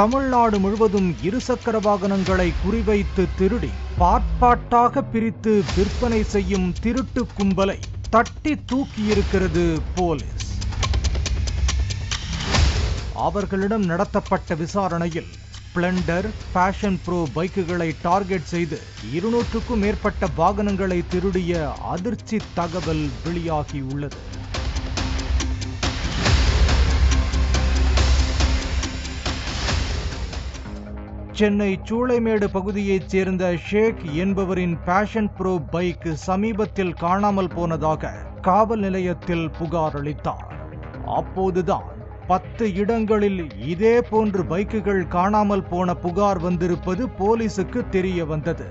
தமிழ்நாடு முழுவதும் இருசக்கர வாகனங்களை குறிவைத்து திருடி பாட்டாக பிரித்து விற்பனை செய்யும் திருட்டு கும்பலை தட்டி தூக்கியிருக்கிறது போலீஸ். அவர்களிடம் நடத்தப்பட்ட விசாரணையில் ஸ்ப்ளெண்டர், பேஷன் ப்ரோ பைக்குகளை டார்கெட் செய்து 200க்கும் மேற்பட்ட வாகனங்களை திருடிய அதிர்ச்சி தகவல் வெளியாகியுள்ளது. சென்னை சூளைமேடு பகுதியைச் சேர்ந்த ஷேக் என்பவரின் பேஷன் ப்ரோ பைக் சமீபத்தில் காணாமல் போனதாக காவல் நிலையத்தில் புகார் அளித்தார். அப்போதுதான் 10 இடங்களில் இதே போன்று பைக்குகள் காணாமல் போன புகார் வந்திருப்பது போலீசுக்கு தெரிய வந்தது.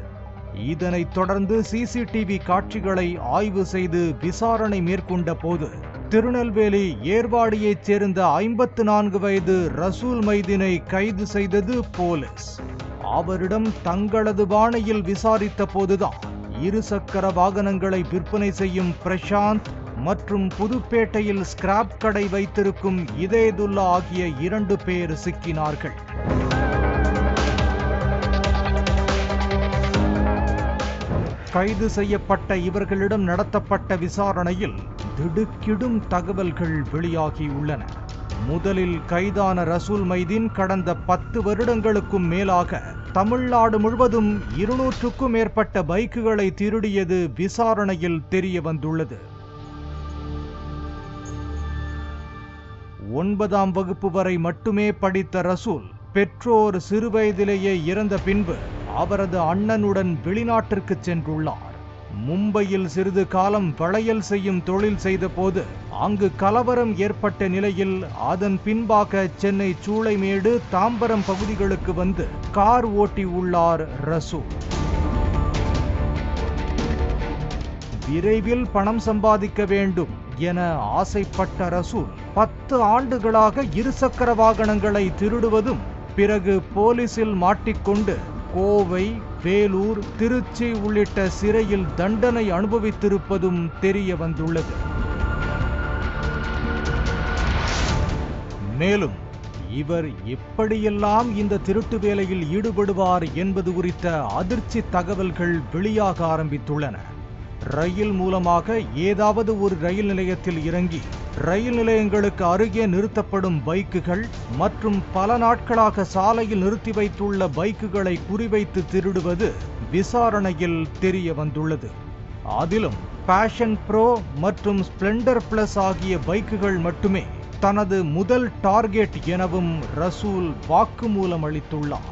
இதனைத் தொடர்ந்து சிசிடிவி காட்சிகளை ஆய்வு செய்து விசாரணை மேற்கொண்ட போது திருநெல்வேலி ஏர்வாடியைச் சேர்ந்த 54 வயது ரசூல் மைதீனை கைது செய்தது போலீஸ். அவரிடம் தங்களது பாணியில் விசாரித்த போதுதான் இருசக்கர வாகனங்களை விற்பனை செய்யும் பிரசாந்த் மற்றும் புதுப்பேட்டையில் ஸ்கிராப் கடை வைத்திருக்கும் இதேதுல்லா ஆகிய 2 பேர் சிக்கினார்கள். கைது செய்யப்பட்ட இவர்களிடம் நடத்தப்பட்ட விசாரணையில் திடுக்கிடும் தகவல்கள் வெளியாகியுள்ளன. முதலில் கைதான ரசூல் மைதீன் கடந்த 10 வருடங்களுக்கும் மேலாக தமிழ்நாடு முழுவதும் 200க்கும் மேற்பட்ட பைக்குகளை திருடியது விசாரணையில் தெரிய வந்துள்ளது. 9ஆம் வகுப்பு வரை மட்டுமே படித்த ரசூல் பெற்றோர் சிறுவயதிலேயே இறந்த பின்பு அவரது அண்ணனுடன் வெளிநாட்டிற்கு சென்றுள்ளார். மும்பையில் சிறிது காலம் வளையல் செய்யும் தொழில் செய்த போது அங்கு கலவரம் ஏற்பட்ட நிலையில் அதன் பின்பாக சென்னை சூளைமேடு, தாம்பரம் பகுதிகளுக்கு வந்து கார் ஓட்டி உள்ளார் ரசூல். விரைவில் பணம் சம்பாதிக்க வேண்டும் என ஆசைப்பட்ட ரசூல் 10 ஆண்டுகளாக இருசக்கர வாகனங்களை திருடுவதும், பிறகு போலீசில் மாட்டிக்கொண்டு கோவை, வேலூர், திருச்சி உள்ளிட்ட சிறையில் தண்டனை அனுபவித்திருப்பதும் தெரிய வந்துள்ளது. மேலும் இவர் எப்படியெல்லாம் இந்த திருட்டு வேலையில் ஈடுபடுவார் என்பது குறித்த அதிர்ச்சி தகவல்கள் வெளியாக ஆரம்பித்துள்ளன. ரயில் மூலமாக ஏதாவது ஒரு ரயில் நிலையத்தில் இறங்கி ரயில் நிலையங்களுக்கு அருகே நிறுத்தப்படும் பைக்குகள் மற்றும் பல நாட்களாக சாலையில் நிறுத்தி வைத்துள்ள பைக்குகளை குறிவைத்து திருடுவது விசாரணையில் தெரிய வந்துள்ளது. அதிலும் பேஷன் ப்ரோ மற்றும் ஸ்ப்ளெண்டர் பிளஸ் ஆகிய பைக்குகள் மட்டுமே தனது முதல் டார்கெட் எனவும் ரசூல் வாக்குமூலம் அளித்துள்ளார்.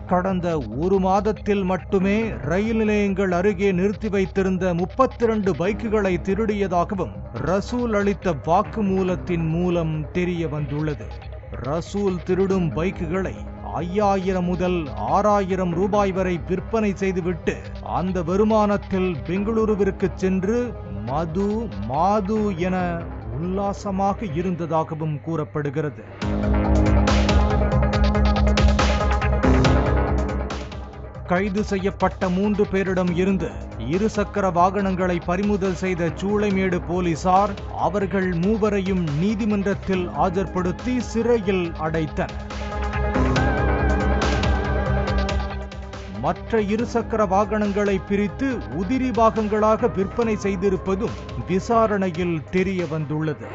கடந்த 1 மாதத்தில் மட்டுமே ரயில் நிலையங்கள் அருகே நிறுத்தி வைத்திருந்த 32 பைக்குகளை திருடியதாகவும் ரசூல் அளித்த வாக்குமூலத்தின் மூலம் தெரிய வந்துள்ளது. ரசூல் திருடும் பைக்குகளை 5000 முதல் 6000 ரூபாய் வரை விற்பனை செய்துவிட்டு அந்த வருமானத்தில் பெங்களூருவிற்கு சென்று மாது என உல்லாசமாக இருந்ததாகவும் கூறப்படுகிறது. கைது செய்யப்பட்ட 3 பேரிடம் இருந்து இருசக்கர வாகனங்களை பறிமுதல் செய்த சூளைமேடு போலீசார் அவர்கள் மூவரையும் நீதிமன்றத்தில் ஆஜர்படுத்தி சிறையில் அடைத்தனர். மற்ற இருசக்கர வாகனங்களை பிரித்து உதிரி பாகங்களாக விற்பனை செய்திருப்பதும் விசாரணையில் தெரிய வந்துள்ளது.